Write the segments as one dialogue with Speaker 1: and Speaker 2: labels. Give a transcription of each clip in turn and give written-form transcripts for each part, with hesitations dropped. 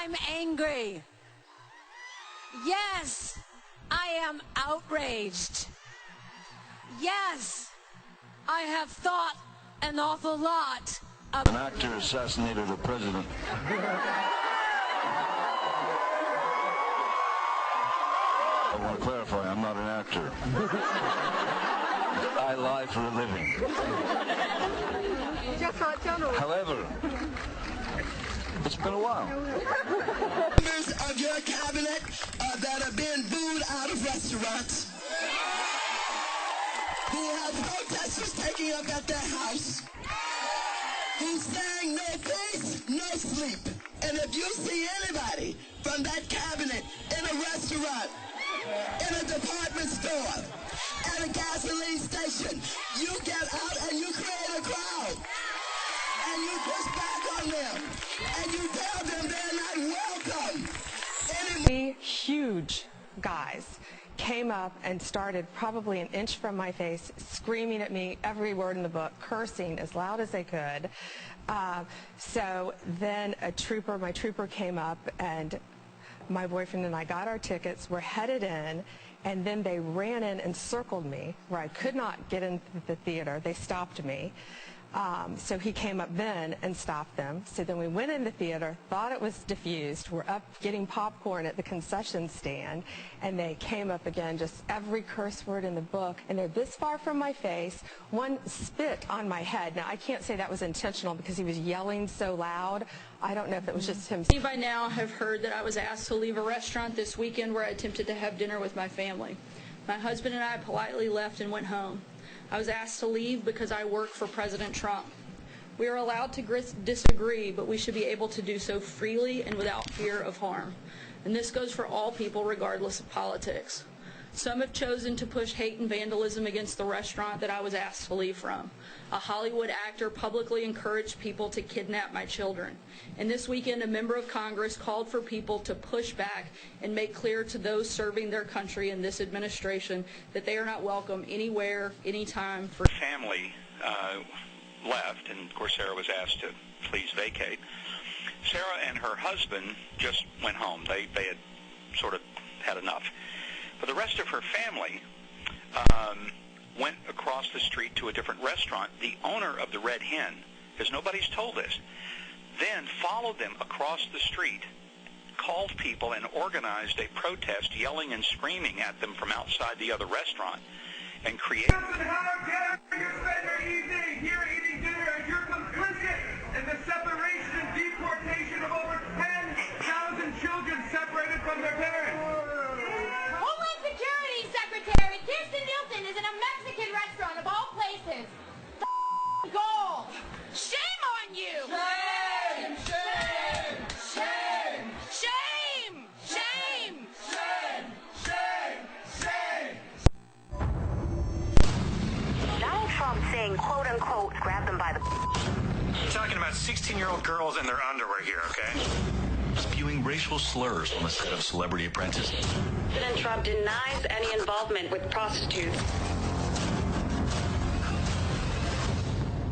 Speaker 1: I'm angry. Yes, I am outraged. Yes, I have thought an awful lot of...
Speaker 2: An actor assassinated a president. I want to clarify, I'm not an actor. I lie for a living. However, it's been a while.
Speaker 3: Members of your cabinet that have been booed out of restaurants, who have protesters taking up at their house, who's saying no peace, no sleep. And if you see anybody from that cabinet in a restaurant, in a department store, at a gasoline station, you get out and you create a crowd. And you push back on them. And you tell them they're not welcome anymore.
Speaker 4: Three huge guys came up and started probably an inch from my face, screaming at me every word in the book, cursing as loud as they could. So then my trooper came up, and my boyfriend and I got our tickets, we're headed in, and then they ran in and circled me where I could not get into the theater. They stopped me. So he came up then and stopped them. So then we went in the theater, thought it was diffused. We're up getting popcorn at the concession stand, and they came up again, just every curse word in the book. And they're this far from my face. One spit on my head. Now, I can't say that was intentional because he was yelling so loud. I don't know if it was just him.
Speaker 5: You by now have heard that I was asked to leave a restaurant this weekend where I attempted to have dinner with my family. My husband and I politely left and went home. I was asked to leave because I work for President Trump. We are allowed to disagree, but we should be able to do so freely and without fear of harm. And this goes for all people regardless of politics. Some have chosen to push hate and vandalism against the restaurant that I was asked to leave from. A Hollywood actor publicly encouraged people to kidnap my children. And this weekend, a member of Congress called for people to push back and make clear to those serving their country in this administration that they are not welcome anywhere, anytime. For
Speaker 6: family left, and of course Sarah was asked to please vacate. Sarah and her husband just went home. They had sort of had enough. But the rest of her family went across the street to a different restaurant. The owner of the Red Hen, because nobody's told this, then followed them across the street, called people, and organized a protest, yelling and screaming at them from outside the other restaurant, and created...
Speaker 7: How dare you spend your evening here eating dinner, and you're complicit in the separation and deportation of over 10,000 children separated from their parents.
Speaker 8: Homeland Security Secretary Kirsten Nielsen is in a Mexican restaurant of all places. Gold. Shame on you.
Speaker 7: Shame! Shame! Shame!
Speaker 8: Shame! Shame!
Speaker 7: Shame! Shame! Shame!
Speaker 9: Donald Trump saying, quote unquote, grab them by the...
Speaker 10: You're talking about 16-year-old girls in their underwear here, okay?
Speaker 11: Spewing racial slurs on the set of Celebrity Apprentice.
Speaker 9: President Trump denies any involvement with prostitutes.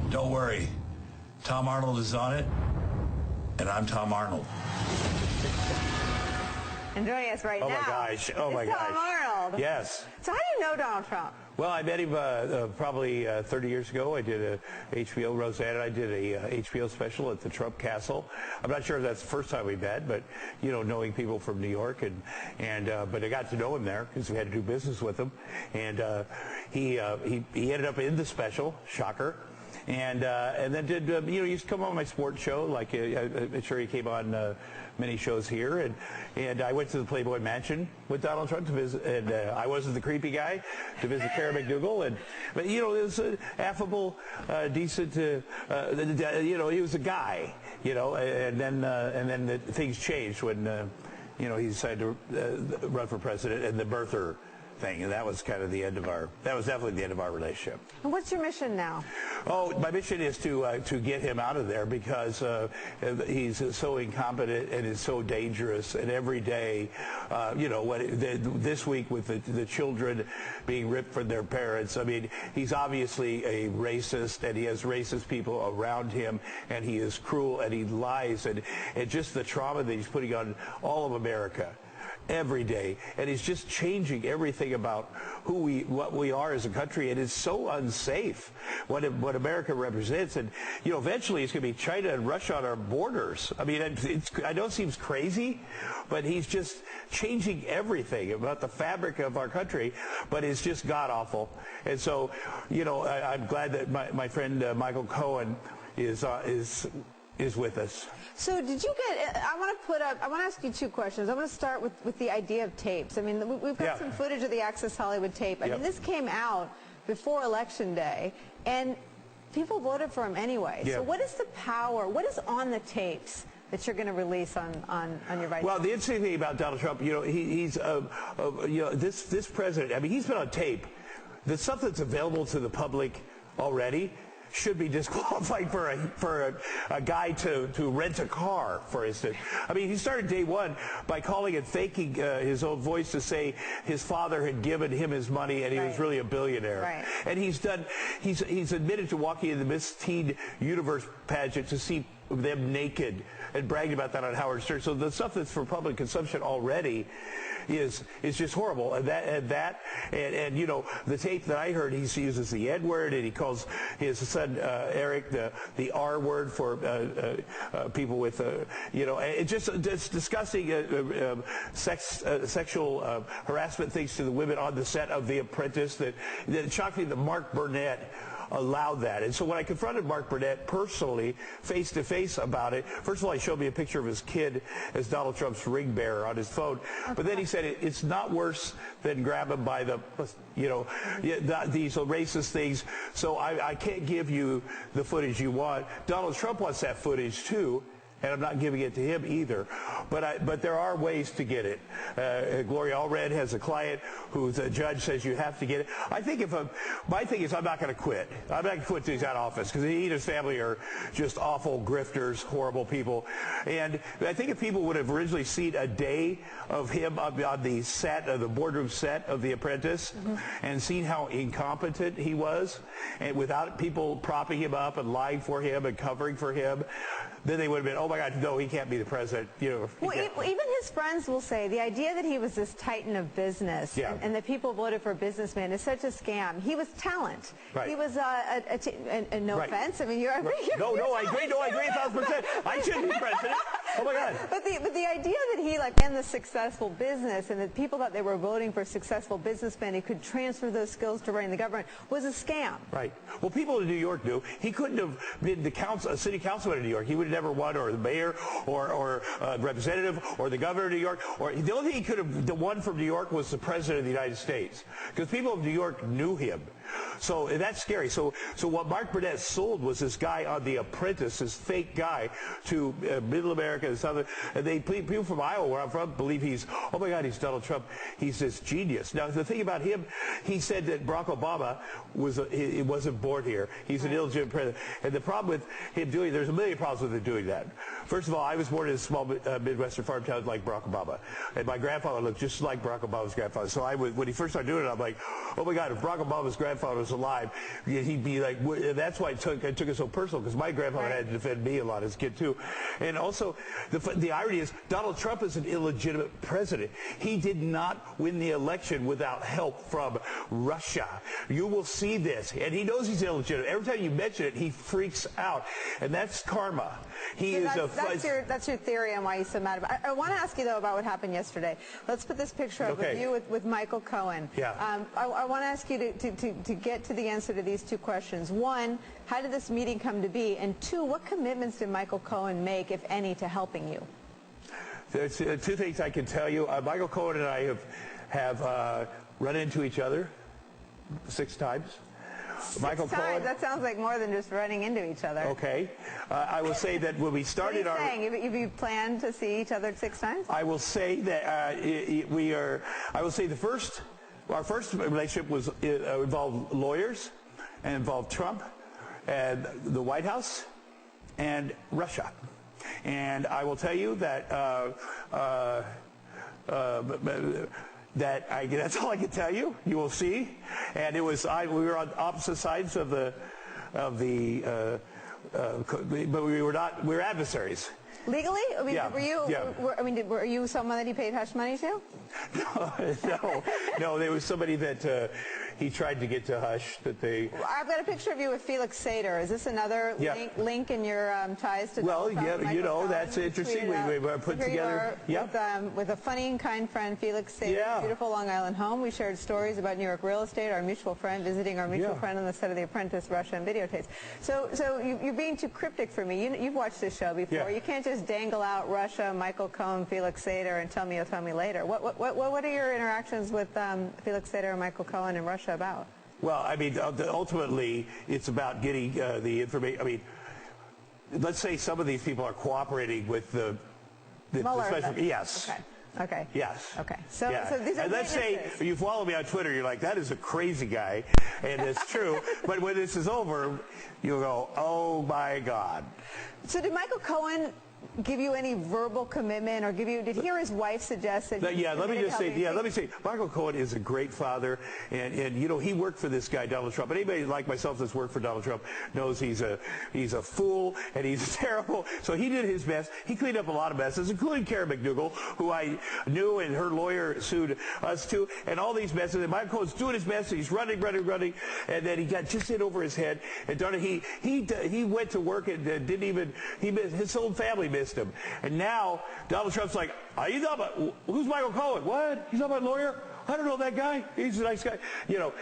Speaker 11: Don't worry. Tom Arnold is on it, and I'm Tom Arnold.
Speaker 12: And joining us right now.
Speaker 13: Oh my gosh. Oh my gosh.
Speaker 12: Tom Arnold.
Speaker 13: Yes.
Speaker 12: So how do you know Donald Trump?
Speaker 13: Well, I met him probably 30 years ago. I did a HBO, Roseanne, I did a HBO special at the Trump Castle. I'm not sure if that's the first time we met, but, you know, knowing people from New York, but I got to know him there because we had to do business with him. And he ended up in the special, shocker. And then did, he used to come on my sports show, like I'm sure he came on many shows here. And I went to the Playboy Mansion with Donald Trump to visit, and I wasn't the creepy guy, to visit Kara McDougal. But it was affable, decent, he was a guy, and then things changed when, he decided to run for president, and the birther thing, and that was kind of definitely the end of our relationship.
Speaker 12: And what's your mission now?
Speaker 13: Oh, my mission is to get him out of there because he's so incompetent and is so dangerous. And every day, this week with the children being ripped from their parents, I mean, he's obviously a racist, and he has racist people around him, and he is cruel, and he lies, and just the trauma that he's putting on all of America every day, and he's just changing everything about what we are as a country, and it's so unsafe what America represents. And eventually it's going to be China and Russia on our borders. I mean, I know it seems crazy, but he's just changing everything about the fabric of our country, but it's just god awful. And so I'm glad that my friend Michael Cohen is with us.
Speaker 12: So did you get, I want to ask you two questions. I want to start with the idea of tapes. I mean, we've got some footage of the Access Hollywood tape. I mean, this came out before Election Day, and people voted for him anyway. So what is the power, what is on the tapes that you're going to release on your right?
Speaker 13: Well, the interesting thing about Donald Trump, he's this president, I mean, he's been on tape. The stuff that's available to the public already should be disqualified for a guy to rent a car, for instance. I mean, he started day one by calling and faking his own voice to say his father had given him his money and he was really a billionaire.
Speaker 12: Right.
Speaker 13: And he's admitted to walking in the Miss Teen Universe pageant to see them naked and bragged about that on Howard Stern. So the stuff that's for public consumption already is just horrible. And the tape that I heard, he uses the N word, and he calls his son Eric the R word for people with it's just disgusting sexual harassment things to the women on the set of The Apprentice. That shocked me that Mark Burnett allowed that. And so when I confronted Mark Burnett personally, face to face about it, first of all, he showed me a picture of his kid as Donald Trump's ring bearer on his phone. But then he said it's not worse than grab him by these racist things. So I can't give you the footage you want. Donald Trump wants that footage too, and I'm not giving it to him either. But there are ways to get it. Gloria Allred has a client who's a judge says you have to get it. I think my thing is I'm not going to quit. I'm not going to quit till he's out of office, because he and his family are just awful grifters, horrible people. And I think if people would have originally seen a day of him on the set, of the boardroom set of The Apprentice, and seen how incompetent he was, and without people propping him up and lying for him and covering for him, then they would have been, oh my God, no, he can't be the president.
Speaker 12: Well, even his friends will say the idea that he was this titan of business and that people voted for a businessman is such a scam. He was talent. Right. He was and no offense. I mean, you're
Speaker 13: No, I agree 1,000%. I shouldn't be president. Oh my God.
Speaker 12: But the idea that he ran the successful business and that people thought they were voting for successful businessmen, he could transfer those skills to running the government, was a scam. Right.
Speaker 13: Well, people in New York knew. He couldn't have been a city councilman in New York. He would have never won, or the mayor, or representative, or the governor of New York. Or the only thing he could have won from New York was the president of the United States, because people of New York knew him. So that's scary. So what Mark Burnett sold was this guy on The Apprentice, this fake guy, to Middle America and Southern. And people from Iowa, where I'm from, believe oh my God, he's Donald Trump. He's this genius. Now the thing about him, he said that Barack Obama wasn't born here. He's an illegitimate president. And the problem with him there's a million problems with him doing that. First of all, I was born in a small Midwestern farm town like Barack Obama, and my grandfather looked just like Barack Obama's grandfather. So when he first started doing it, I'm like, oh my God, if Barack Obama's grandfather was alive, he'd be like. That's why I took it so personal, because my grandfather had to defend me a lot as a kid too. And also, the irony is Donald Trump is an illegitimate president. He did not win the election without help from Russia. You will see this, and he knows he's illegitimate. Every time you mention it, he freaks out, and that's karma.
Speaker 12: That's your theory on why he's so mad about it. I want to ask you though about what happened yesterday. Let's put this picture up of you with Michael Cohen.
Speaker 13: Yeah.
Speaker 12: I want to ask you to get to the answer to these two questions. One, how did this meeting come to be? And two, what commitments did Michael Cohen make, if any, to helping you?
Speaker 13: There's two things I can tell you. Michael Cohen and I have run into each other 6 times. Michael Cohen.
Speaker 12: That sounds like more than just running into each other.
Speaker 13: Okay. I will say that when we started
Speaker 12: what are you saying? If you plan to see each other 6 times?
Speaker 13: I will say that I will say the first Our first relationship was involved lawyers and involved Trump and the White House and Russia. And I will tell you that that's all I can tell you. You will see. And it was we were on opposite sides of the but we were adversaries.
Speaker 12: Legally? I mean,
Speaker 13: yeah.
Speaker 12: Were you someone that he paid hush money to?
Speaker 13: No. There was somebody that he tried to get to hush.
Speaker 12: I've got a picture of you with Felix Sater. Is this another link in your ties to?
Speaker 13: Well, that's interesting. We put together.
Speaker 12: With a funny and kind friend, Felix Sater, beautiful Long Island home. We shared stories about New York real estate. Our mutual friend visiting our mutual friend on the set of The Apprentice, Russia, and videotapes. So you're being too cryptic for me. You've watched this show before. Yeah. You can't just dangle out Russia, Michael Cohen, Felix Sater, and tell me later. What are your interactions with Felix Sater and Michael Cohen in Russia about?
Speaker 13: Well, I mean, ultimately, it's about getting the information. I mean, let's say some of these people are cooperating with the special. Yes.
Speaker 12: Okay.
Speaker 13: Yes.
Speaker 12: Okay. So these are
Speaker 13: and let's say you follow me on Twitter, you're like, that is a crazy guy, and it's true. But when this is over, you'll go, oh my God.
Speaker 12: So did Michael Cohen give you any verbal commitment, or did he or his wife suggest that?
Speaker 13: Let me say, Michael Cohen is a great father, and he worked for this guy Donald Trump. And anybody like myself that's worked for Donald Trump knows he's a fool and he's terrible. So he did his best. He cleaned up a lot of messes, including Karen McDougal, who I knew, and her lawyer sued us too, and all these messes. And Michael Cohen's doing his best. And he's running, and then he got just in over his head. And he went to work and didn't even. His whole family missed him. And now Donald Trump's like, who's Michael Cohen? What? He's not my lawyer? I don't know that guy. He's a nice guy.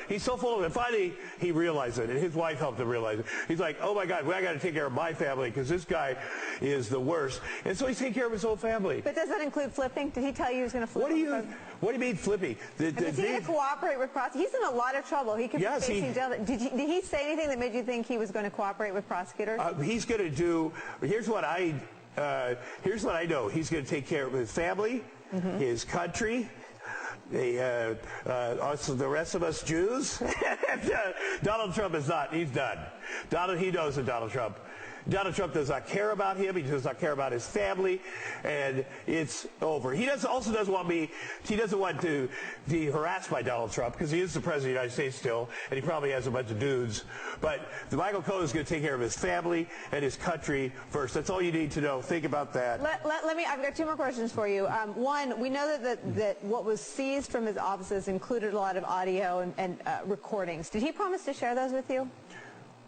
Speaker 13: He's so full of it. And finally, he realized it, and his wife helped him realize it. He's like, oh my God, I got to take care of my family because this guy is the worst. And so he's taking care of his whole family.
Speaker 12: But does that include flipping? Did he tell you he was going to flip?
Speaker 13: What do you mean flipping?
Speaker 12: Is he going to cooperate with prosecutors? He's in a lot of trouble. He could be facing jail. Did he say anything that made you think he was going to cooperate with prosecutors?
Speaker 13: He's going to do. Here's what I know. He's going to take care of his family, his country, also the rest of us Jews. Donald Trump is not. He knows that Donald Trump does not care about him. He does not care about his family, and it's over. He also doesn't want to be harassed by Donald Trump because he is the president of the United States still, and he probably has a bunch of dudes. But Michael Cohen is going to take care of his family and his country first. That's all you need to know. Think about that.
Speaker 12: I've got two more questions for you. One, we know that what was seized from his offices included a lot of audio and recordings. Did he promise to share those with you?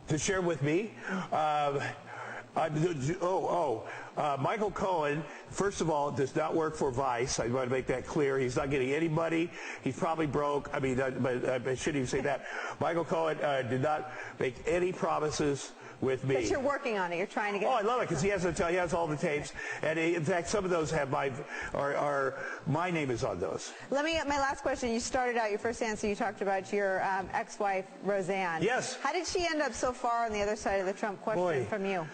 Speaker 13: To share with me? Michael Cohen, first of all, does not work for Vice. I want to make that clear. He's not getting any money. He's probably broke. I mean, I shouldn't even say that. Michael Cohen did not make any promises with me.
Speaker 12: But you're working on it. You're trying to get.
Speaker 13: Oh, I love it because he has all the tapes, and in fact, some of those have my name is on those.
Speaker 12: My last question. You started out your first answer. You talked about your ex-wife Roseanne.
Speaker 13: Yes.
Speaker 12: How did she end up so far on the other side of the Trump question from you?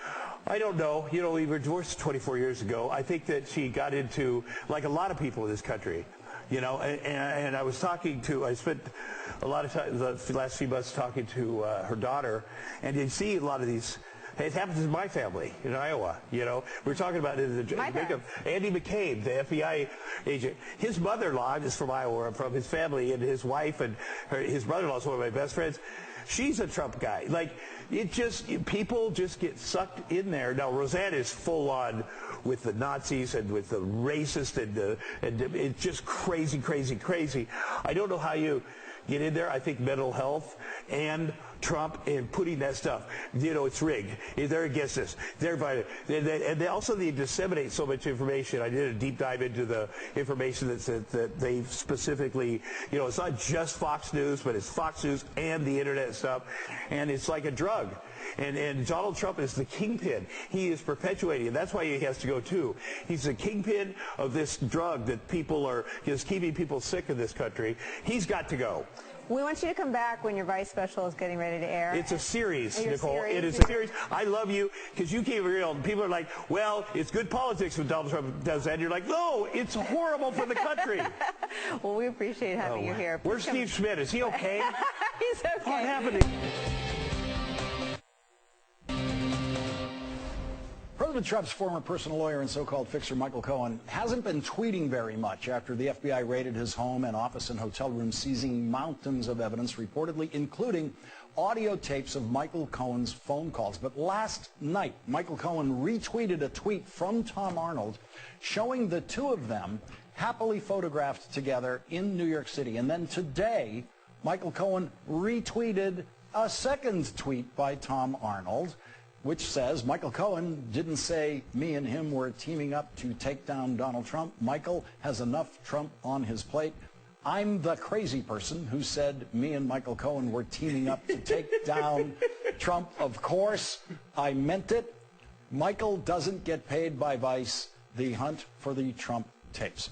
Speaker 13: I don't know. We were divorced 24 years ago. I think that she got into, like a lot of people in this country, and I spent a lot of time the last few months talking to her daughter, and you see a lot of these. It happens in my family in Iowa. We're talking about it in the Andy McCabe, the FBI agent. His mother-in-law is from Iowa, from his family, and his wife and his brother-in-law is one of my best friends. She's a Trump guy. People just get sucked in there. Now, Roseanne is full on with the Nazis and with the racist and it's just crazy, crazy, crazy. I don't know how you get in there. I think mental health and Trump and putting that stuff, it's rigged. They're against this. And they disseminate so much information. I did a deep dive into the information that they specifically, it's not just Fox News, but it's Fox News and the internet stuff. And it's like a drug. And Donald Trump is the kingpin. He is perpetuating, and that's why he has to go too. He's the kingpin of this drug that people are just keeping people sick in this country. He's got to go.
Speaker 12: We want you to come back when your Vice special is getting ready to air.
Speaker 13: It's a series, Nicole. It is a series. I love you because you keep it real. People are like, well, it's good politics when Donald Trump does that. And you're like, no, it's horrible for the country.
Speaker 12: Well, we appreciate having you here.
Speaker 13: Where's Steve Schmidt? Is he okay?
Speaker 12: He's okay.
Speaker 13: What's happening?
Speaker 14: President Trump's former personal lawyer and so-called fixer Michael Cohen hasn't been tweeting very much after the FBI raided his home and office and hotel room, seizing mountains of evidence, reportedly including audio tapes of Michael Cohen's phone calls. But last night, Michael Cohen retweeted a tweet from Tom Arnold showing the two of them happily photographed together in New York City. And then today, Michael Cohen retweeted a second tweet by Tom Arnold, which says, Michael Cohen didn't say me and him were teaming up to take down Donald Trump. Michael has enough Trump on his plate. I'm the crazy person who said me and Michael Cohen were teaming up to take down Trump. Of course, I meant it. Michael doesn't get paid by Vice. The hunt for the Trump tapes.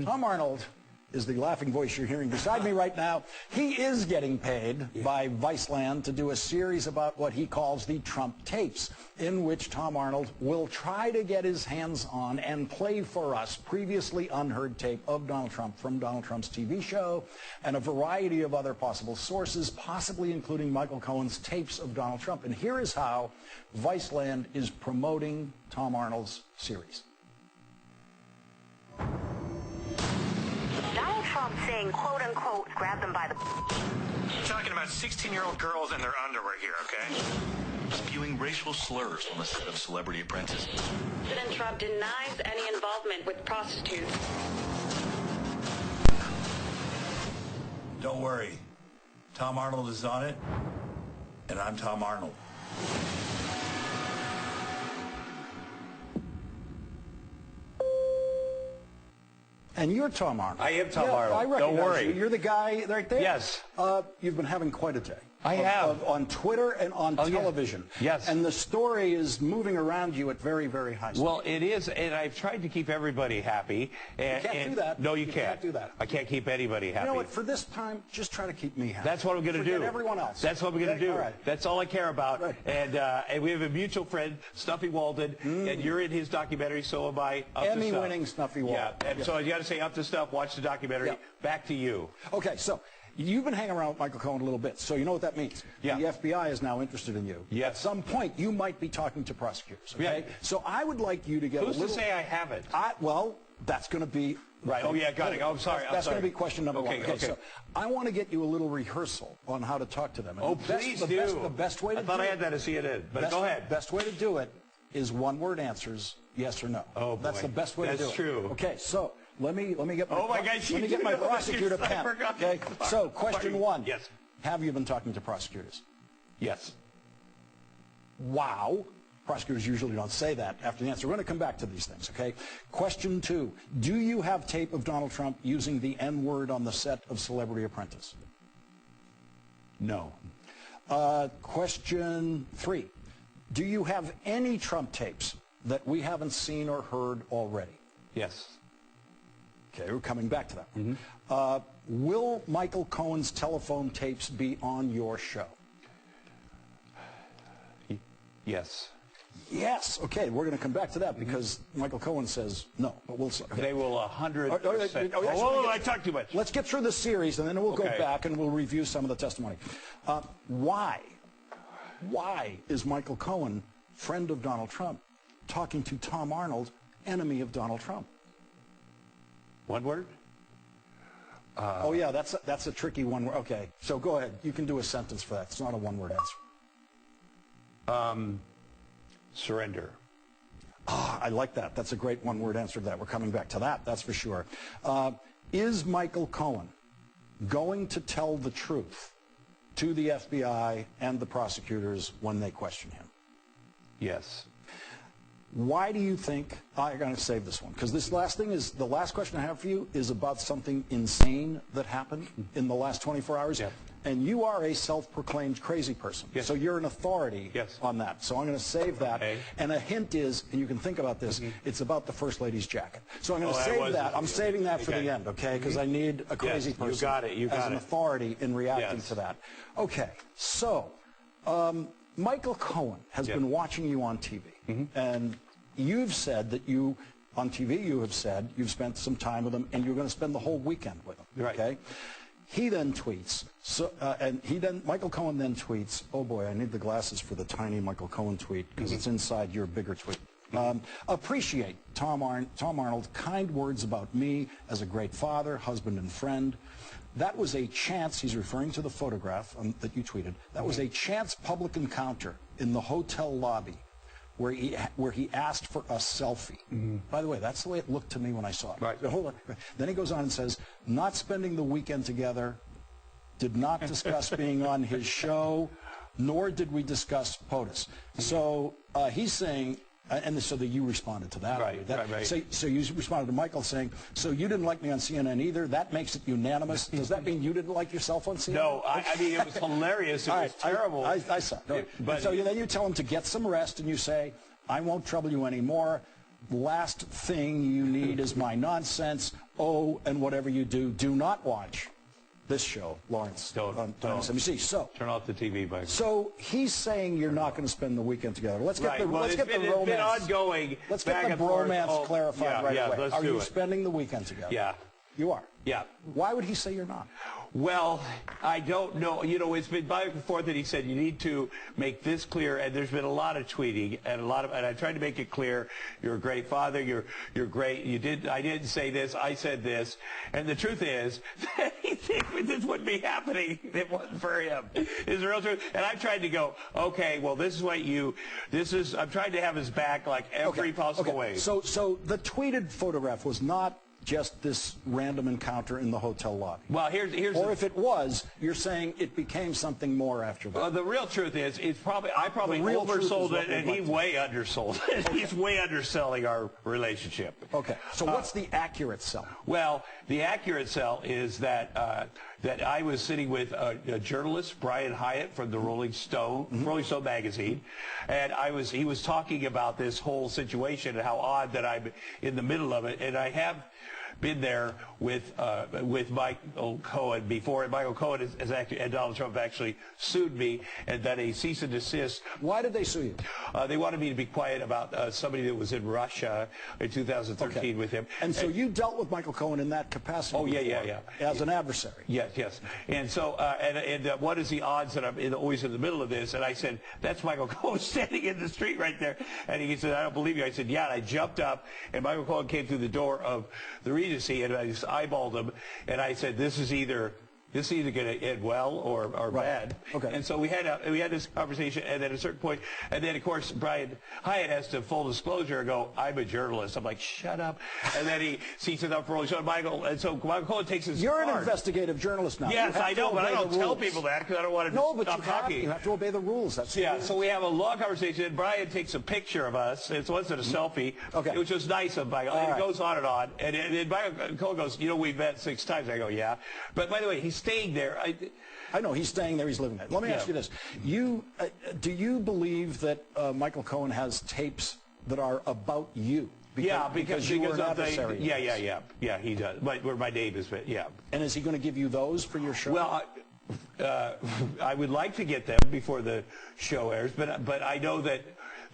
Speaker 14: Tom Arnold is the laughing voice you're hearing beside me right now. He is getting paid by Viceland to do a series about what he calls the Trump tapes, in which Tom Arnold will try to get his hands on and play for us previously unheard tape of Donald Trump from Donald Trump's TV show and a variety of other possible sources, possibly including Michael Cohen's tapes of Donald Trump. And here is how Viceland is promoting Tom Arnold's series.
Speaker 15: Trump saying, quote unquote, grab them by the...
Speaker 10: We're talking about 16-year-old girls in their underwear here, okay?
Speaker 2: Spewing racial slurs on the set of Celebrity Apprentice.
Speaker 9: President Trump denies any involvement with prostitutes.
Speaker 11: Don't worry. Tom Arnold is on it, and I'm Tom Arnold.
Speaker 14: And you're Tom Arnold.
Speaker 13: I am Tom Arnold.
Speaker 14: I recognize
Speaker 13: Don't worry.
Speaker 14: you. You're the guy right there?
Speaker 13: Yes.
Speaker 14: You've been having quite a day.
Speaker 13: I have.
Speaker 14: On Twitter and on television.
Speaker 13: Yes.
Speaker 14: And the story is moving around you at very, very high speed.
Speaker 13: Well, it is, and I've tried to keep everybody happy. And,
Speaker 14: you can't do that.
Speaker 13: No, you can't.
Speaker 14: Can't do that.
Speaker 13: I can't keep anybody happy.
Speaker 14: You know what? For this time, just try to keep me happy.
Speaker 13: That's what I'm going to do.
Speaker 14: Forget everyone else.
Speaker 13: That's what I'm going to do.
Speaker 14: All right.
Speaker 13: That's all I care about.
Speaker 14: Right.
Speaker 13: And we have a mutual friend, Snuffy Walden, and you're in his documentary, so am I.
Speaker 14: Emmy-winning Snuffy Walden.
Speaker 13: Yeah, and so you got to say up to stuff, watch the documentary.
Speaker 14: Yeah.
Speaker 13: Back to you.
Speaker 14: Okay, so you've been hanging around with Michael Cohen a little bit, so you know what that means.
Speaker 13: Yeah.
Speaker 14: The FBI is now interested in you.
Speaker 13: Yes.
Speaker 14: At some point, you might be talking to prosecutors, okay?
Speaker 13: Yeah.
Speaker 14: So I would like you to get
Speaker 13: Who's to say I haven't?
Speaker 14: Well, that's going to be...
Speaker 13: Right. Oh, yeah, got it. Oh, I'm sorry.
Speaker 14: That's going to be question number one.
Speaker 13: Okay.
Speaker 14: So I want to get you a little rehearsal on how to talk to them. And
Speaker 13: Oh, please do.
Speaker 14: The best way to
Speaker 13: I thought I had that at CNN, but go ahead.
Speaker 14: Best way to do it is one-word answers, yes or no.
Speaker 13: Oh, boy.
Speaker 14: That's the best way to do it.
Speaker 13: That's true.
Speaker 14: Okay, so let me get my,
Speaker 13: Oh, my gosh,
Speaker 14: let me get my prosecutor pen. Okay, so question one.
Speaker 13: Yes.
Speaker 14: Have you been talking to prosecutors?
Speaker 13: Yes.
Speaker 14: Wow. Prosecutors usually don't say that after the answer. We're going to come back to these things, okay? Question two. Do you have tape of Donald Trump using the N-word on the set of Celebrity Apprentice?
Speaker 13: No.
Speaker 14: Question three. Do you have any Trump tapes that we haven't seen or heard already?
Speaker 13: Yes.
Speaker 14: Okay, we're coming back to that. Will Michael Cohen's telephone tapes be on your show?
Speaker 13: Yes.
Speaker 14: Yes. Okay, we're going to come back to that because Michael Cohen says no. But we'll see. Okay.
Speaker 13: They will 100%. I talked too much.
Speaker 14: Let's get through the series, and then we'll go back and we'll review some of the testimony. Why is Michael Cohen, friend of Donald Trump, talking to Tom Arnold, enemy of Donald Trump?
Speaker 13: One word?
Speaker 14: Oh, yeah, that's a tricky one. Okay, so go ahead. You can do a sentence for that. It's not a one-word answer.
Speaker 13: Surrender.
Speaker 14: I like that. That's a great one-word answer to that. We're coming back to that, that's for sure. Is Michael Cohen going to tell the truth to the FBI and the prosecutors when they question him?
Speaker 13: Yes.
Speaker 14: Why do you think, I'm going to save this one, because this last thing is, the last question I have for you is about something insane that happened in the last 24 hours.
Speaker 13: Yeah.
Speaker 14: And you are a self-proclaimed crazy person.
Speaker 13: Yes.
Speaker 14: So you're an authority on that. So I'm going to save that.
Speaker 13: Okay.
Speaker 14: And a hint is, and you can think about this, it's about the First Lady's jacket. So I'm going to save that. I'm saving that for the end, okay? Because I need a crazy person
Speaker 13: you got it.
Speaker 14: as an authority in reacting to that. Okay, so Michael Cohen has been watching you on TV. And you've said that you, on TV, you have said you've spent some time with him and you're going to spend the whole weekend with him, okay? He then tweets, Michael Cohen then tweets, oh boy, I need the glasses for the tiny Michael Cohen tweet because it's inside your bigger tweet. Appreciate Tom Arnold, kind words about me as a great father, husband, and friend. That was a chance, he's referring to the photograph that you tweeted, that was a chance public encounter in the hotel lobby where he asked for a selfie. By the way, that's the way it looked to me when I saw it. Right. So hold on. Then he goes on and says, not spending the weekend together, did not discuss being on his show, nor did we discuss POTUS. So he's saying, and so that you responded to that. Right. So you responded to Michael saying, so you didn't like me on CNN either? That makes it unanimous. Does that mean you didn't like yourself on CNN?
Speaker 13: No, I mean, it was hilarious. It was terrible.
Speaker 14: I saw it. But so then you tell him to get some rest, and you say, I won't trouble you anymore. Last thing you need is my nonsense. Oh, and whatever you do, do not watch this show, Lawrence, on MSNBC. So
Speaker 13: turn off the TV, Mike.
Speaker 14: So he's saying you're not going to spend the weekend together. Let's get the
Speaker 13: romance.
Speaker 14: It's been
Speaker 13: ongoing.
Speaker 14: Let's get the bromance clarified right away. Are you spending the weekend together?
Speaker 13: Yeah.
Speaker 14: You are?
Speaker 13: Yeah.
Speaker 14: Why would he say you're not?
Speaker 13: Well, I don't know. You know, it's been back and forth that he said you need to make this clear, and there's been a lot of tweeting and and I tried to make it clear. You're a great father. You're great. I didn't say this. I said this. And the truth is that he thinks this wouldn't be happening. It wasn't for him. It's the real truth. And I tried to go, okay, well, this is what I'm trying to have his back like every possible way.
Speaker 14: So the tweeted photograph was not just this random encounter in the hotel lobby.
Speaker 13: Well, here's
Speaker 14: or if it was, you're saying it became something more after that.
Speaker 13: Well, the real truth is, I probably oversold it, and he way undersold it. Okay. He's way underselling our relationship.
Speaker 14: Okay. So what's the accurate sell?
Speaker 13: Well, the accurate sell is that that I was sitting with a journalist, Brian Hyatt, from the Rolling Stone magazine, and he was talking about this whole situation and how odd that I'm in the middle of it, and I have been there with Michael Cohen before, and Michael Cohen has actually, and Donald Trump actually sued me and done a cease and desist.
Speaker 14: Why did they sue you?
Speaker 13: They wanted me to be quiet about somebody that was in Russia in 2013 with him.
Speaker 14: And so you dealt with Michael Cohen in that capacity?
Speaker 13: Oh, yeah.
Speaker 14: As an adversary?
Speaker 13: Yes. And so, what is the odds that I'm always in the middle of this? And I said, that's Michael Cohen standing in the street right there. And he said, I don't believe you. I said, yeah. And I jumped up, and Michael Cohen came through the door of the Regency, and I just eyeballed him, and I said, this is either going to end well or bad. Okay. And so we had this conversation, and then at a certain point, and then of course Brian Hyatt has to full disclosure and go, I'm a journalist. I'm like, shut up. And then he seats it up for Rolling Stone. And so Michael Cohen takes his
Speaker 14: You're an investigative journalist now.
Speaker 13: Yes, I know, but I don't tell people that because I don't want to stop talking.
Speaker 14: You have to obey the rules. That's
Speaker 13: so we have a long conversation, and Brian takes a picture of us. It wasn't a selfie, which was nice of Michael. And it goes on, and then Michael Cohen goes, we've met 6 times. I go, yeah. But by the way, he's staying there.
Speaker 14: I know he's staying there. He's living there. Let me ask you this: do you believe that Michael Cohen has tapes that are about you? Because you were an adversary.
Speaker 13: Yeah, he does. Where my name is, yeah.
Speaker 14: And is he going to give you those for your show?
Speaker 13: Well, I would like to get them before the show airs, but I know that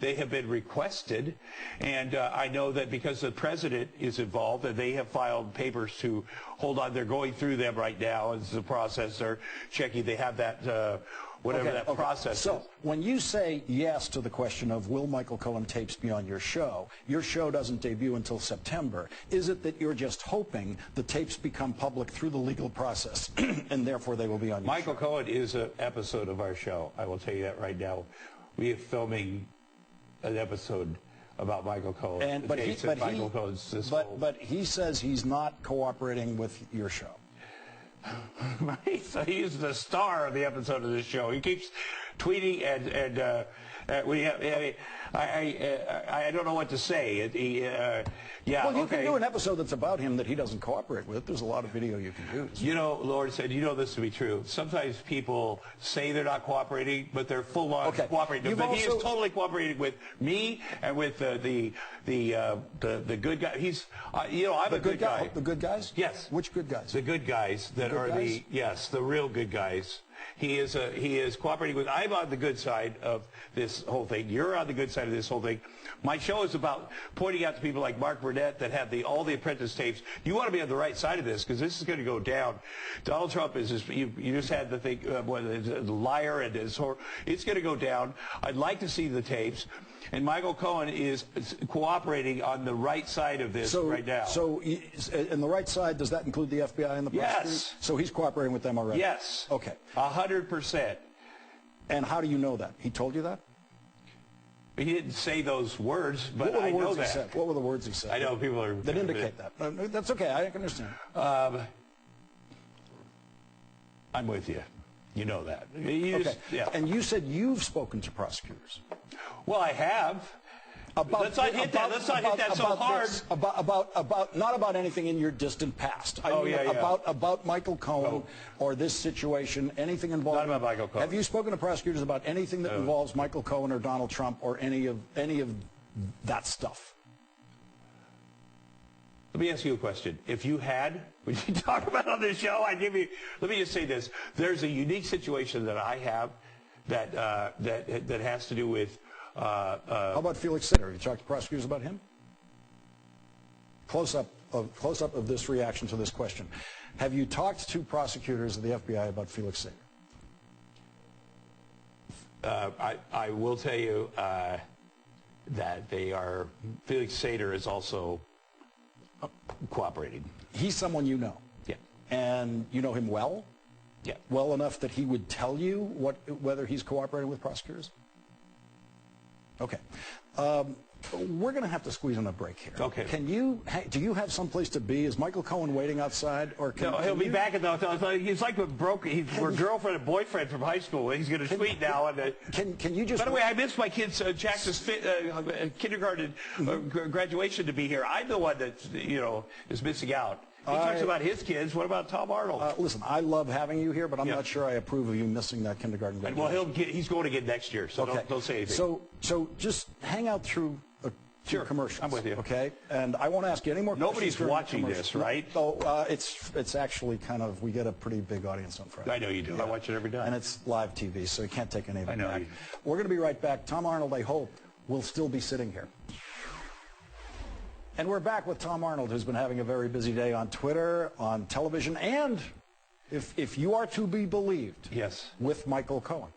Speaker 13: they have been requested, and I know that because the president is involved, and they have filed papers to hold on. They're going through them right now. It's the process. They're checking. They have that, whatever that process is.
Speaker 14: So when you say yes to the question of will Michael Cohen tapes be on your show doesn't debut until September. Is it that you're just hoping the tapes become public through the legal process, and therefore they will be on your show?
Speaker 13: Michael Cohen is an episode of our show. I will tell you that right now. We are filming an episode about Michael Cohen.
Speaker 14: But he says he's not cooperating with your show.
Speaker 13: Right. So he's the star of the episode of this show. He keeps tweeting I don't know what to say. Yeah,
Speaker 14: well, you
Speaker 13: okay.
Speaker 14: can do an episode that's about him that he doesn't cooperate with. There's a lot of video you can use.
Speaker 13: You know, Lord said, you know this to be true. Sometimes people say they're not cooperating, but they're full on cooperating. But he is totally cooperating with me and with the good guy. He's, you know, I'm a good guy.
Speaker 14: The good guys?
Speaker 13: Yes.
Speaker 14: Which good guys?
Speaker 13: The good guys that are the real good guys. He is cooperating with. I'm on the good side of this whole thing. You're on the good side of this whole thing. My show is about pointing out to people like Mark Burnett that have all the apprentice tapes. You want to be on the right side of this because this is going to go down. Donald Trump is just, you just had the thing, the liar and his horror. It's going to go down. I'd like to see the tapes. And Michael Cohen is cooperating on the right side of this right now.
Speaker 14: So, in the right side, does that include the FBI and the prosecutors?
Speaker 13: Yes.
Speaker 14: So he's cooperating with them already?
Speaker 13: Yes.
Speaker 14: Okay.
Speaker 13: 100%.
Speaker 14: And how do you know that? He told you that?
Speaker 13: He didn't say those words, but I know that.
Speaker 14: He said? What were the words he said?
Speaker 13: I know people are...
Speaker 14: That indicate that. That's okay. I can understand.
Speaker 13: I'm with you. You know that.
Speaker 14: Okay. And you said you've spoken to prosecutors.
Speaker 13: Well, I have. Let's not hit that so hard.
Speaker 14: Not about anything in your distant past. I mean, about Michael Cohen or this situation, anything involved.
Speaker 13: Not about Michael Cohen.
Speaker 14: Have you spoken to prosecutors about anything that involves Michael Cohen or Donald Trump or any of that stuff?
Speaker 13: Let me ask you a question. If you had, would you talk about it on this show? Let me just say this. There's a unique situation that I have that has to do with...
Speaker 14: How about Felix Sater? You talked to prosecutors about him? Close up of this reaction to this question. Have you talked to prosecutors of the FBI about Felix Sater?
Speaker 13: I will tell you that Felix Sater is also cooperating.
Speaker 14: He's someone you know?
Speaker 13: Yeah.
Speaker 14: And you know him well?
Speaker 13: Yeah.
Speaker 14: Well enough that he would tell you whether he's cooperating with prosecutors? Okay. We're going to have to squeeze in a break here.
Speaker 13: Okay.
Speaker 14: Do you have someplace to be? Is Michael Cohen waiting outside? Or
Speaker 13: no, he'll be back at the hotel. He's like we're girlfriend and boyfriend from high school. He's going to tweet now. And,
Speaker 14: can you just...
Speaker 13: By the way, I missed my kid's Jackson's kindergarten graduation to be here. I'm the one that, is missing out. He talks about his kids. What about Tom Arnold?
Speaker 14: Listen, I love having you here, but I'm not sure I approve of you missing that kindergarten graduation.
Speaker 13: Well, he's going again next year, so don't say anything.
Speaker 14: So just hang out through commercials.
Speaker 13: I'm with you.
Speaker 14: Okay? And I won't ask you any more questions.
Speaker 13: Nobody's watching this, right?
Speaker 14: No, it's actually kind of, we get a pretty big audience on Friday.
Speaker 13: I know you do. I watch it every day.
Speaker 14: And it's live TV, so you can't take any of it
Speaker 13: I know
Speaker 14: back.
Speaker 13: you.
Speaker 14: We're going to be right back. Tom Arnold, I hope, will still be sitting here. And we're back with Tom Arnold, who's been having a very busy day on Twitter, on television, and, if you are to be believed, with Michael Cohen.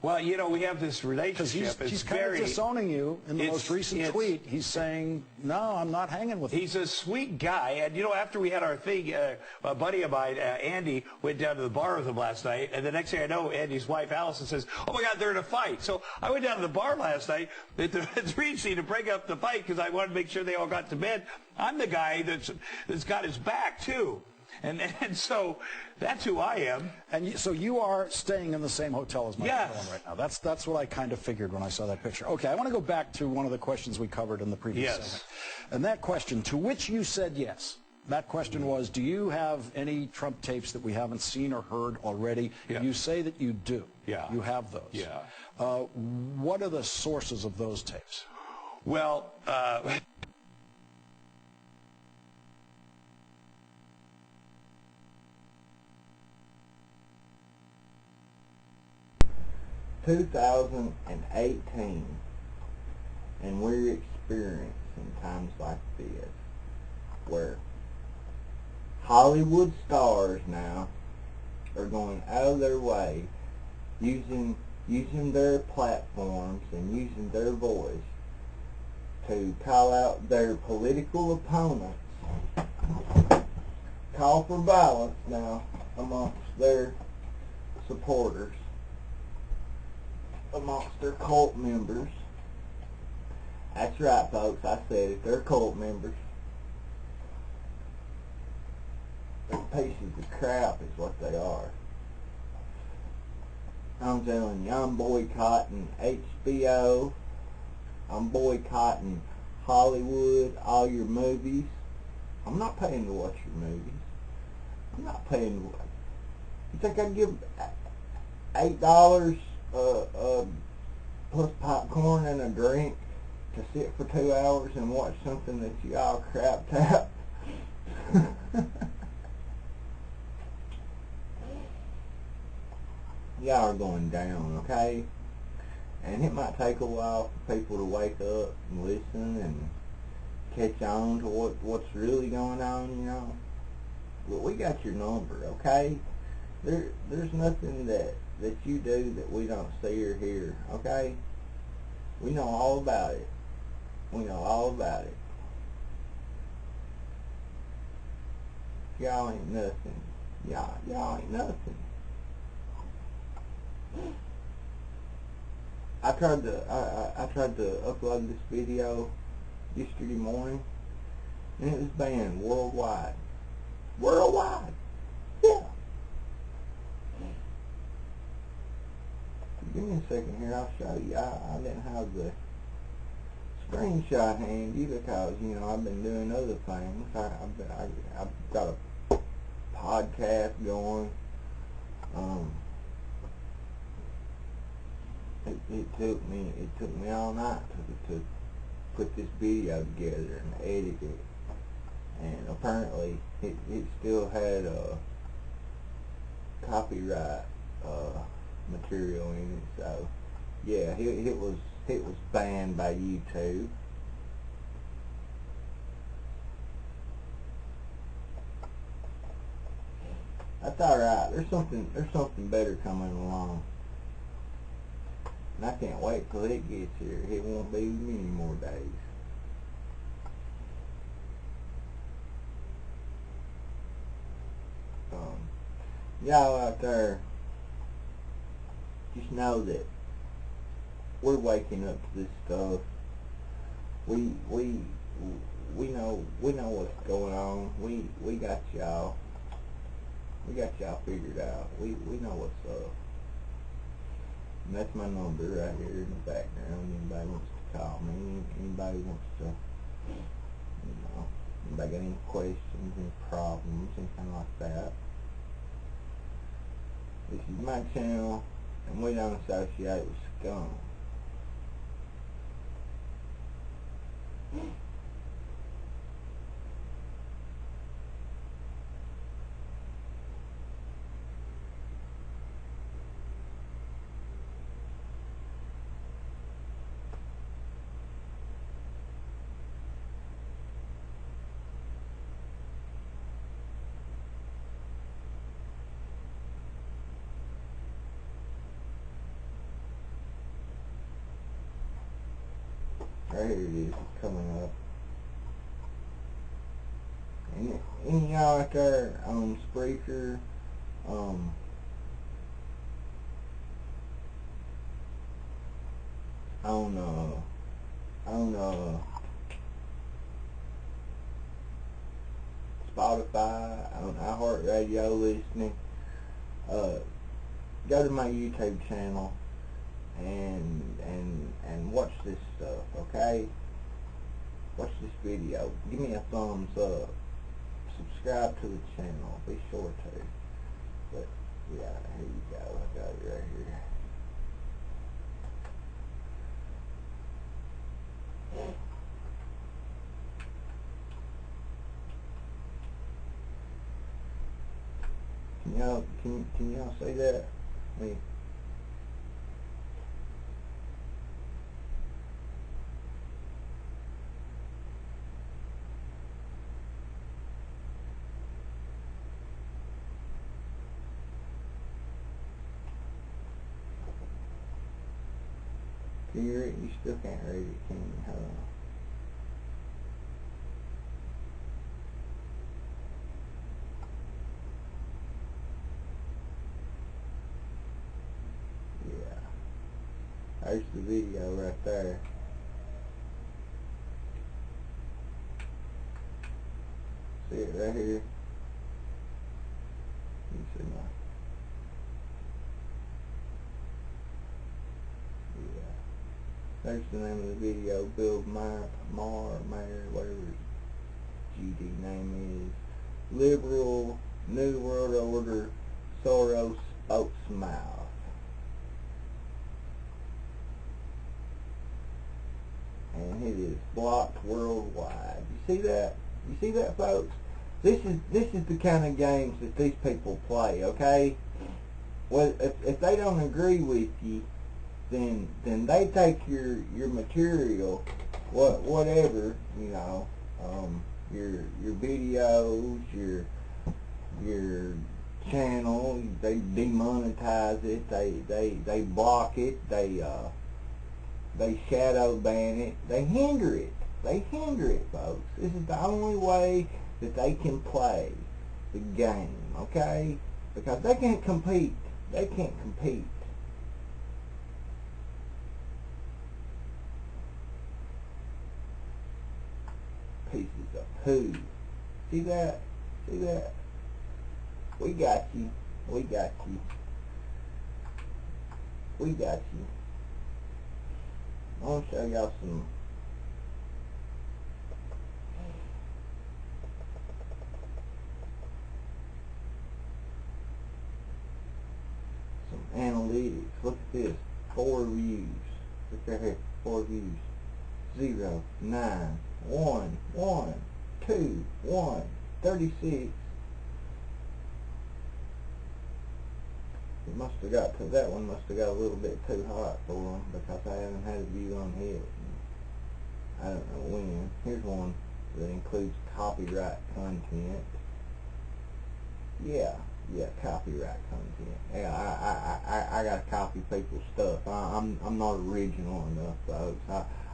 Speaker 13: Well, we have this relationship.
Speaker 14: Because he's kind of disowning you in the most recent tweet. He's saying, no, I'm not hanging with him.
Speaker 13: He's a sweet guy. And, after we had our thing, a buddy of mine, Andy, went down to the bar with him last night. And the next thing I know, Andy's wife, Allison, says, oh, my God, they're in a fight. So I went down to the bar last night at the Regency to break up the fight because I wanted to make sure they all got to bed. I'm the guy that's got his back, too. And so that's who I am.
Speaker 14: And so you are staying in the same hotel as Michael Cohen right now. That's what I kind of figured when I saw that picture. Okay, I want to go back to one of the questions we covered in the previous segment. And that question, to which you said yes. That question was, do you have any Trump tapes that we haven't seen or heard already?
Speaker 13: Yeah.
Speaker 14: You say that you do.
Speaker 13: Yeah.
Speaker 14: You have those.
Speaker 13: Yeah.
Speaker 14: What are the sources of those tapes?
Speaker 13: Well,
Speaker 16: 2018, and we're experiencing times like this where Hollywood stars now are going out of their way using their platforms and using their voice to call out their political opponents, call for violence now amongst their supporters, amongst their cult members. That's right, folks, I said it, they're cult members. They're pieces of crap is what they are. I'm telling you, I'm boycotting HBO. I'm boycotting Hollywood, all your movies. I'm not paying to watch your movies. I'm not paying to watch. You think I'd give $8 plus popcorn and a drink to sit for 2 hours and watch something that you all crapped out? Y'all are going down, okay? And it might take a while for people to wake up and listen and catch on to what's really going on, you know. But we got your number, okay? There's nothing that you do that we don't see or hear, okay? We know all about it. We know all about it. Y'all ain't nothing. Y'all ain't nothing. I tried to upload this video yesterday morning, and it was banned worldwide. Worldwide. Yeah. Give me a second here. I'll show you. I didn't have the screenshot handy because, you know, I've been doing other things. I've got a podcast going. It took me all night to put this video together and edit it, and apparently it still had copyright material in it. So yeah, it was banned by YouTube. That's alright. There's something better coming along. And I can't wait till it gets here. It won't be many more days. Y'all out there, just know that we're waking up to this stuff. We know what's going on. We got y'all. We got y'all figured out. We know what's up. And that's my number right here in the background. Anybody wants to call me, anybody wants to, you know, anybody got any questions, any problems, anything like that. This is my channel, and we don't associate with scum. Right here it is, it's coming up. Any of y'all out there on Spreaker, on Spotify, on iHeartRadio listening, go to my YouTube channel and watch this stuff, okay? Watch this video. Give me a thumbs up. Subscribe to the channel. Be sure to. But yeah, here you go. I got it right here. Can y'all say that? Me. Can you read it? You still can't read it, can you? Hold on. Yeah. There's the video right there. See it right here? You see my There's the name of the video. Bill Maher, whatever his GD name is. Liberal New World Order Soros spokesmouth. And it is blocked worldwide. You see that? You see that, folks? This is the kind of games that these people play, okay? Well, if they don't agree with you, then they take your material, whatever, you know, your videos, your channel, they demonetize it, they block it, they shadow ban it, they hinder it, folks. This is the only way that they can play the game, okay? Because they can't compete. They can't compete. Pieces of poo. See that? See that? We got you. We got you. We got you. I want to show y'all some analytics. Look at this. 4 views. Look right here. 4 views. 0, 9, 1, 1, 2, 1, 36. It must have got to, that one must have got a little bit too hot for them because I haven't had a view on it. I don't know when. Here's one that includes copyright content. Yeah, copyright content. Yeah, I gotta copy people's stuff. I'm not original enough, folks.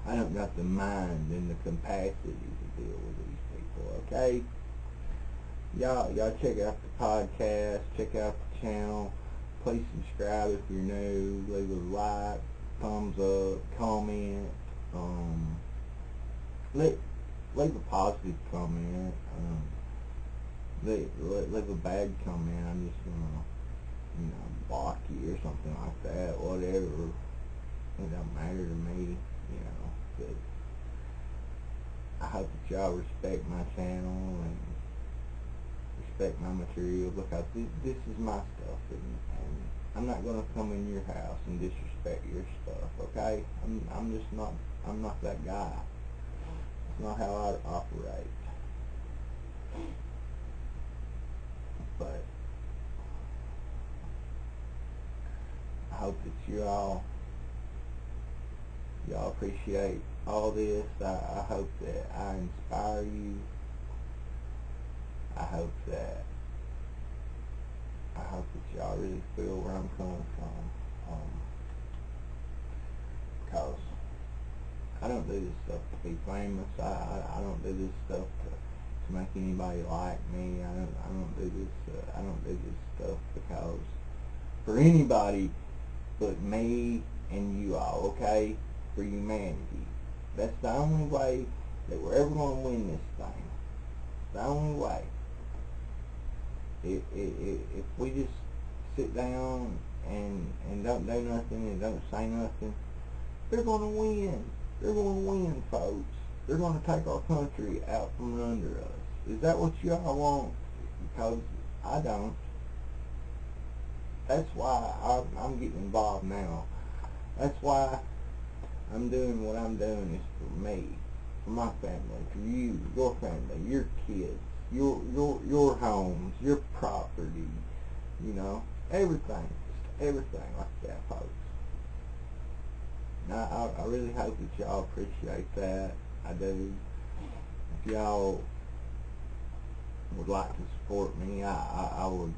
Speaker 16: I don't got the mind and the capacity to deal with these people. Okay, y'all check out the podcast, check out the channel. Please subscribe if you're new. Leave a like, thumbs up, comment. Leave a positive comment. Leave a bad comment. I'm just gonna, block you or something like that. Whatever. It don't matter to me. But I hope that y'all respect my channel and respect my material because this is my stuff, and I'm not gonna come in your house and disrespect your stuff. Okay? I'm just not. I'm not that guy. It's not how I operate. But I hope that y'all appreciate all this. I hope that I inspire you. I hope that y'all really feel where I'm coming from. Because I don't do this stuff to be famous. I don't do this stuff to make anybody like me. I don't do this stuff because for anybody but me and you all, okay? For humanity. That's the only way that we're ever going to win this thing. The only way. If we just sit down and don't do nothing and don't say nothing, they're going to win. They're going to win, folks. They're going to take our country out from under us. Is that what y'all want? Because I don't. That's why I'm getting involved now. That's why I'm doing what I'm doing is for me, for my family, for you, your family, your kids, your homes, your property, everything like that, folks. Now, I really hope that y'all appreciate that. I do. If y'all would like to support me, I would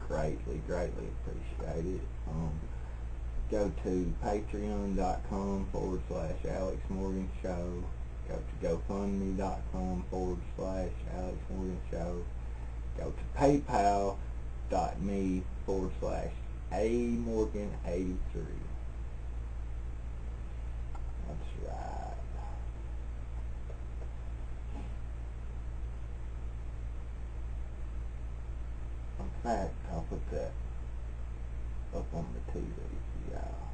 Speaker 16: greatly appreciate it. Go to patreon.com/AlexMorganShow. Go to GoFundMe.com/AlexMorganShow. Go to PayPal.me/AMorgan83. That's right. In fact, I'll put that up on the TV for y'all.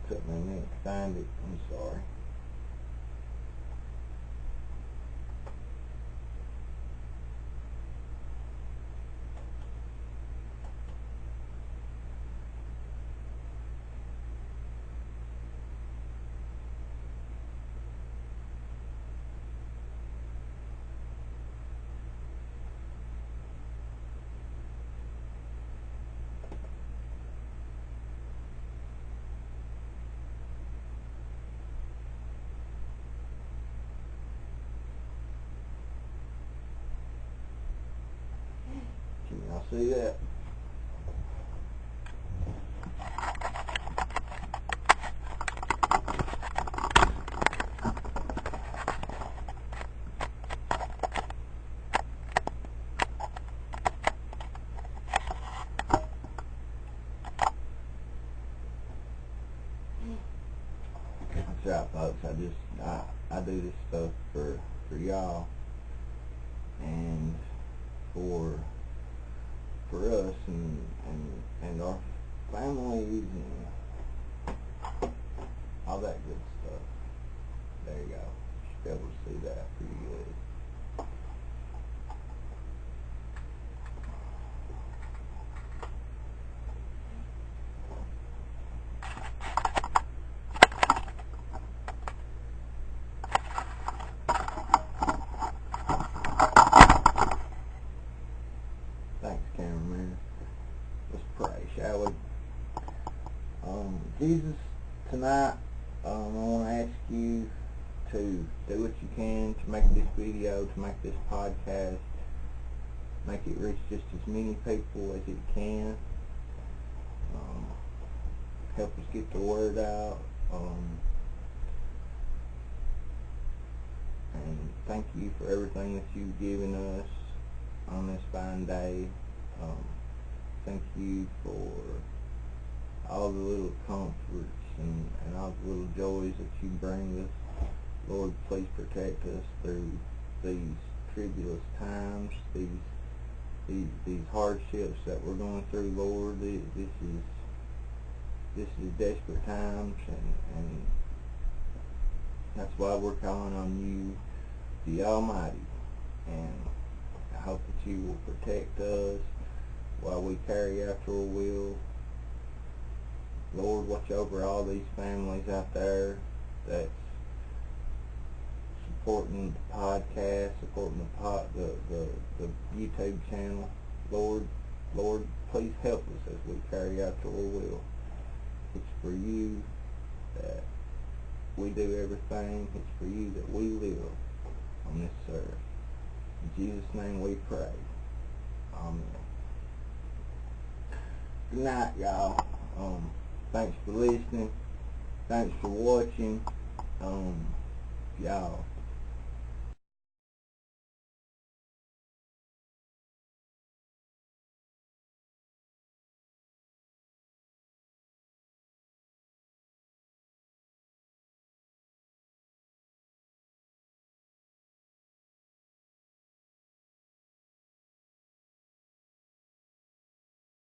Speaker 16: Took me a minute to find it. I'm sorry. Can y'all see that? That's right, folks. I do this stuff for y'all and for us and our families and all that good stuff. There you go. You should be able to see that pretty good. Thanks, cameraman. Let's pray, shall we? Jesus, tonight I want to ask you to do what you can to make this video, to make this podcast, make it reach just as many people as it can. Help us get the word out. And thank you for everything that you've given us on this fine day. Thank you for all the little comforts and all the little joys that you bring us. Lord, please protect us through these tribulous times, these hardships that we're going through, Lord. This is desperate times, and that's why we're calling on you, the Almighty. And I hope that you will protect us while we carry out your will. Lord, watch over all these families out there that's supporting the podcast, supporting the YouTube channel. Lord, please help us as we carry out your will. It's for you that we do everything. It's for you that we live on this earth. In Jesus' name we pray. Amen. Good night, y'all. Thanks for listening. Thanks for watching. Y'all